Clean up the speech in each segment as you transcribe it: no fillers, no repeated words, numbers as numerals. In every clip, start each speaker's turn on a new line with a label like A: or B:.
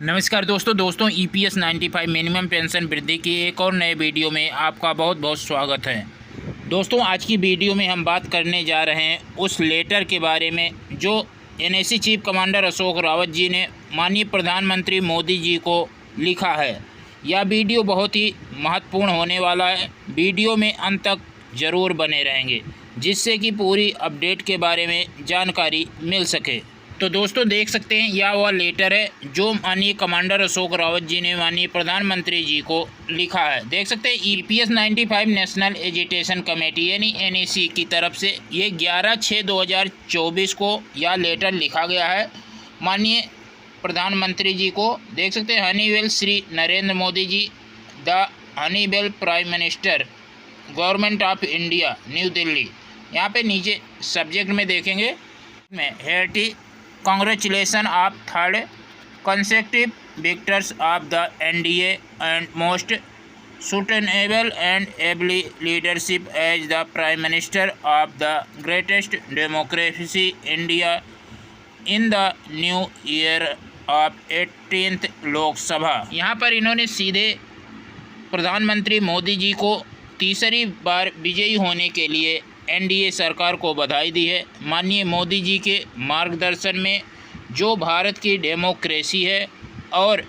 A: नमस्कार दोस्तों EPS 95 minimum pension वृद्धि की एक और नए वीडियो में आपका बहुत बहुत स्वागत है। दोस्तों आज की वीडियो में हम बात करने जा रहे हैं उस लेटर के बारे में जो NAC chief commander Ashok Rawat ji ने माननीय प्रधानमंत्री मोदी जी को लिखा है। यह वीडियो बहुत ही महत्वपूर्ण होने वाला है। वीडियो में अंत तक ज़रूर बने रहेंगे जिससे कि पूरी अपडेट के बारे में जानकारी मिल सके। तो दोस्तों देख सकते हैं यह वह लेटर है जो माननीय कमांडर अशोक रावत जी ने माननीय प्रधानमंत्री जी को लिखा है। देख सकते हैं ईपीएस 95 नेशनल एजुकेशन कमेटी यानी एनईसी की तरफ से ये 11/6/2024 को यह लेटर लिखा गया है माननीय प्रधानमंत्री जी को। देख सकते हैं honourable Shri Narendra Modi ji, the honourable prime minister government of India new Delhi. यहाँ पे नीचे सब्जेक्ट में देखेंगे में hearty Congratulations of third consecutive victors of the NDA and most sustainable and able leadership as the Prime Minister of the greatest democracy India in the new year of 18th लोक सभा। यहाँ पर इन्होंने सीधे प्रधानमंत्री मोदी जी को तीसरी बार विजयी होने के लिए एनडीए सरकार को बधाई दी है। माननीय मोदी जी के मार्गदर्शन में जो भारत की डेमोक्रेसी है और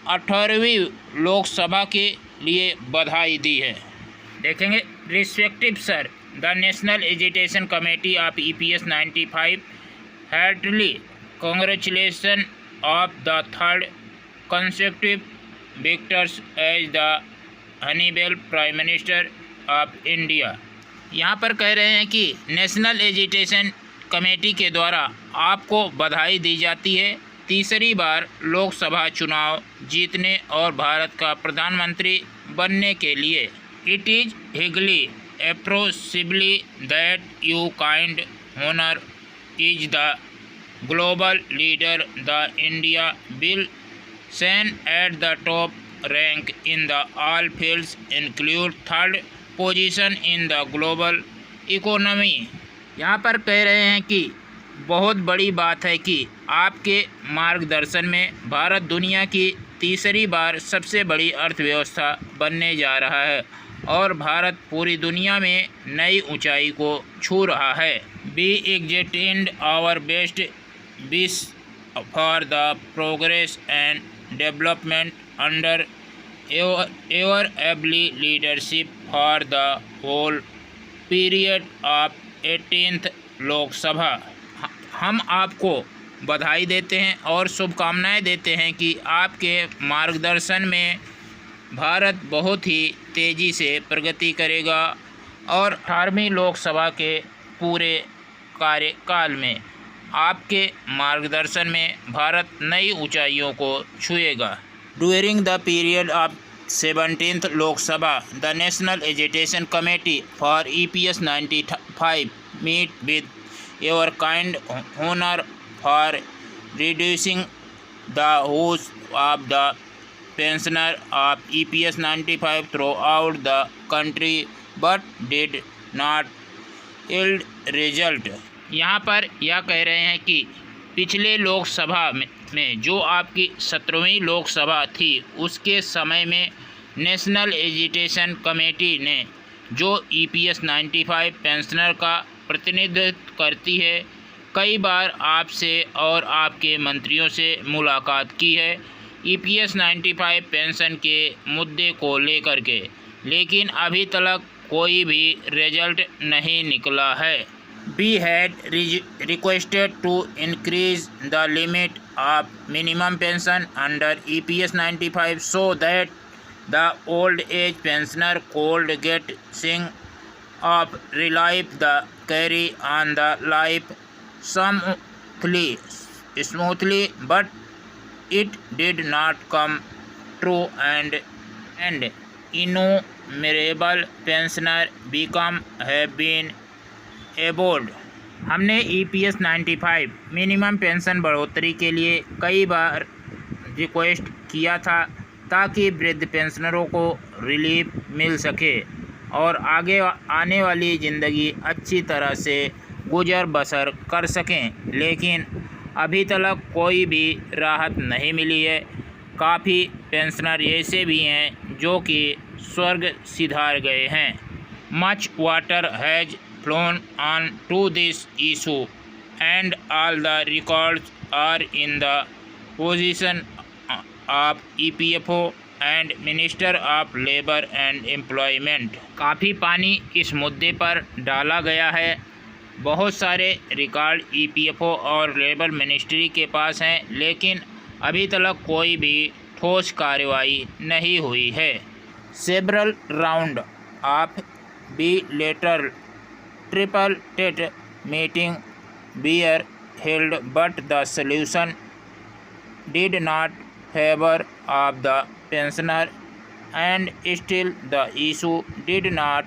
A: 18वीं लोकसभा के लिए बधाई दी है। देखेंगे respective sir, the national education committee of EPS 95 heartly congratulation of the third consecutive victors as the honourable prime minister of India. यहाँ पर कह रहे हैं कि नेशनल एजुकेशन कमेटी के द्वारा आपको बधाई दी जाती है तीसरी बार लोकसभा चुनाव जीतने और भारत का प्रधानमंत्री बनने के लिए। It is highly appreciably that you kind honour is the global leader the India will seen at the top rank in the all fields include third position in the global economy. यहाँ पर कह रहे हैं कि बहुत बड़ी बात है कि आपके मार्गदर्शन में भारत दुनिया की तीसरी बार सबसे बड़ी अर्थव्यवस्था बनने जा रहा है और भारत पूरी दुनिया में नई ऊंचाई को छू रहा है। Be extend our best wish for the progress and development under your able leadership for the whole period of 18th Lok Sabha. हम आपको बधाई देते हैं और शुभकामनाएं देते हैं कि आपके मार्गदर्शन में भारत बहुत ही तेज़ी से प्रगति करेगा और 18वीं लोकसभा के पूरे कार्यकाल में आपके मार्गदर्शन में भारत नई ऊंचाइयों को छुएगा। During the period of 17th Lok Sabha, the National Agitation Committee for EPS 95 meet with your kind honor for reducing the who's of the pensioner of EPS 95 throughout the country, but did not yield result। यहाँ पर यह कह रहे हैं कि पिछले लोकसभा में जो आपकी 17वीं लोकसभा थी उसके समय में नेशनल एजुकेशन कमेटी ने जो ईपीएस 95 पेंशनर का प्रतिनिधित्व करती है कई बार आपसे और आपके मंत्रियों से मुलाकात की है ईपीएस 95 पेंशन के मुद्दे को लेकर के, लेकिन अभी तक कोई भी रिजल्ट नहीं निकला है। We had requested to increase the limit of minimum pension under EPS 95 so that the old age pensioner could get sing of relief the carry on the life smoothly, but it did not come true and innumerable pensioner become have been abode. हमने EPS 95 minimum pension बढ़ोतरी के लिए कई बार request किया था ताकि वृद्ध पेंशनरों को रिलीफ मिल सके और आगे आने वाली ज़िंदगी अच्छी तरह से गुजर बसर कर सकें, लेकिन अभी तक कोई भी राहत नहीं मिली है। काफ़ी पेंशनर ऐसे भी हैं जो कि स्वर्ग सिधार गए हैं। Much water has flown on to this issue and all the records are in the position of EPFO and minister of labour and employment. काफ़ी पानी इस मुद्दे पर डाला गया है। बहुत सारे रिकॉर्ड EPFO और लेबर मिनिस्ट्री के पास हैं, लेकिन अभी तक कोई भी ठोस कार्रवाई नहीं हुई है। Several round of bilateral tripartite meeting were held, but the solution did not favor of the pensioner, and still the issue did not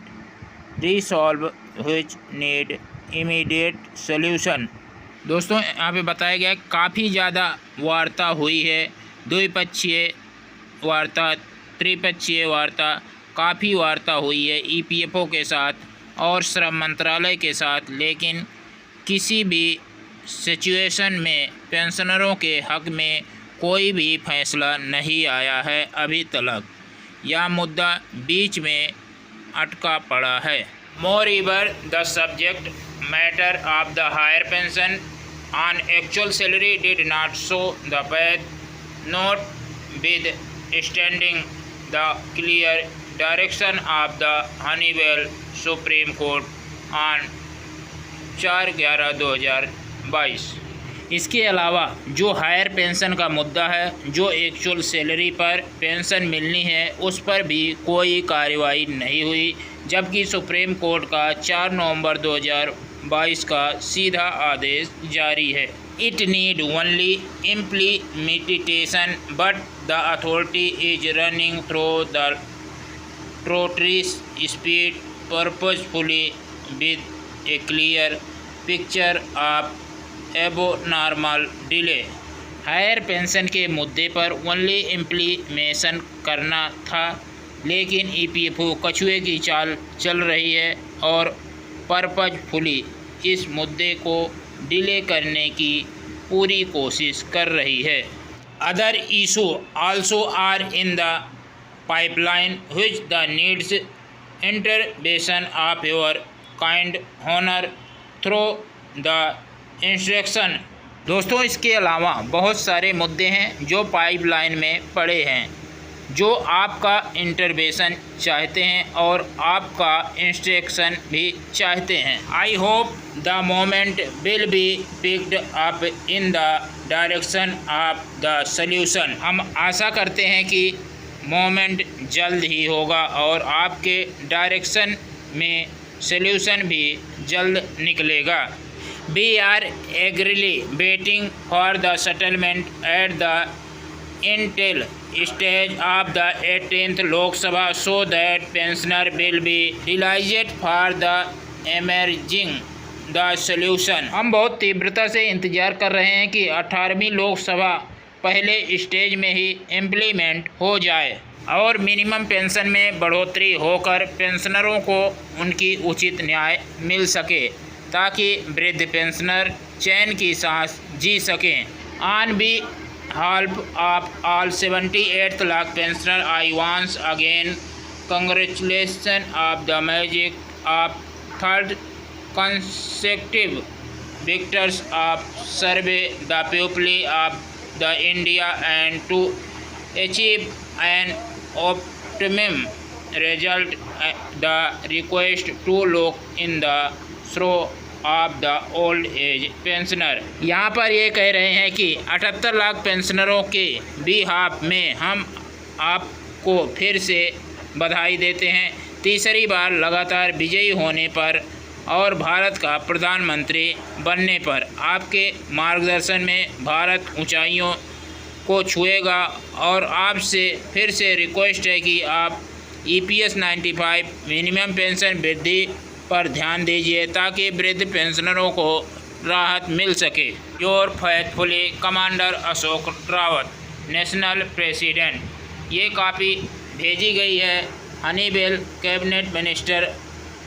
A: resolve, which need immediate solution। दोस्तों यहाँ पे बताया गया काफ़ी ज़्यादा वार्ता हुई है, द्विपक्षीय वार्ता, त्रिपक्षीय वार्ता, काफ़ी वार्ता हुई है EPFO के साथ और श्रम मंत्रालय के साथ, लेकिन किसी भी सिचुएशन में पेंशनरों के हक़ में कोई भी फैसला नहीं आया है। अभी तक यह मुद्दा बीच में अटका पड़ा है। Moreover the subject matter of the higher pension on actual salary did not show the path, not withstanding the clear direction of the Honorable Supreme Court on 4/11/2022। इसके अलावा जो हायर पेंशन का मुद्दा है, जो एक्चुअल सैलरी पर pension मिलनी है, उस पर भी कोई कार्रवाई नहीं हुई, जबकि सुप्रीम कोर्ट का 4 नवंबर 2022 का सीधा आदेश जारी है। It need only implementation, but the authority is running through the tortoise speed purposefully with a clear picture of abnormal delay. Higher pension के मुद्दे पर ओनली इम्प्लीमेशन करना था, लेकिन EPFO कछुए की चाल चल रही है और पर्पजफुली इस मुद्दे को डिले करने की पूरी कोशिश कर रही है। Other issue also are in the pipeline which the needs intervention of your kind honour through the instruction. दोस्तों इसके अलावा बहुत सारे मुद्दे हैं जो पाइपलाइन में पड़े हैं, जो आपका इंटरवेंशन चाहते हैं और आपका इंस्ट्रक्शन भी चाहते हैं। I hope the moment will be picked up in the direction of the solution. हम आशा करते हैं कि मोमेंट जल्द ही होगा और आपके डायरेक्शन में सॉल्यूशन भी जल्द निकलेगा। We are eagerly waiting for the settlement at the initial stage of the 18th Lok Sabha, so that pensioner will be realized for the emerging the solution। हम बहुत तीव्रता से इंतज़ार कर रहे हैं कि 18वीं लोकसभा पहले स्टेज में ही इम्प्लीमेंट हो जाए और मिनिमम पेंशन में बढ़ोतरी होकर पेंशनरों को उनकी उचित न्याय मिल सके, ताकि वृद्ध पेंशनर चैन की सांस जी सकें। On behalf of all 78 lakh pensioners, I once again congratulations of the magic of third consecutive victors of survey the people of the India, and to achieve an optimum result, the request to look in the throw of the old age pensioner. यहाँ पर ये कह रहे हैं कि 78 लाख पेंशनरों के behalf में हम आपको फिर से बधाई देते हैं तीसरी बार लगातार विजयी होने पर और भारत का प्रधानमंत्री बनने पर। आपके मार्गदर्शन में भारत ऊंचाइयों को छुएगा और आपसे फिर से रिक्वेस्ट है कि आप EPS 95 मिनिमम पेंशन वृद्धि पर ध्यान दीजिए, ताकि वृद्ध पेंशनरों को राहत मिल सके। Your faithfully commander Ashok Rawat, national president. ये काफ़ी भेजी गई है honourable cabinet minister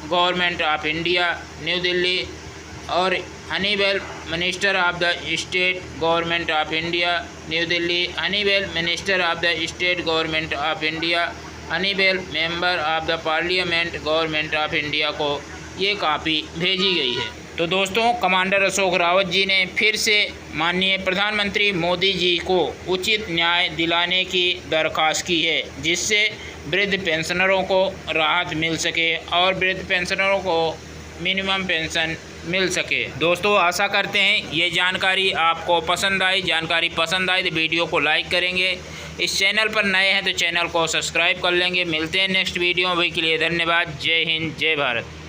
A: government of India, new Delhi, और honourable minister of the state government of India, new Delhi. Honourable, minister of the state government of India. Honourable, member of the parliament government of India को ये copy भेजी गई है। तो दोस्तों, commander Ashok Rawat ji ने फिर से माननीय प्रधानमंत्री मोदी जी को उचित न्याय दिलाने की दरख्वास्त की है, जिससे वृद्ध पेंशनरों को राहत मिल सके और वृद्ध पेंशनरों को मिनिमम पेंशन मिल सके। दोस्तों, आशा करते हैं ये जानकारी आपको पसंद आई। जानकारी पसंद आई तो वीडियो को लाइक करेंगे। इस चैनल पर नए हैं तो चैनल को सब्सक्राइब कर लेंगे। मिलते हैं नेक्स्ट वीडियो में, के लिए धन्यवाद। जय हिंद, जय भारत।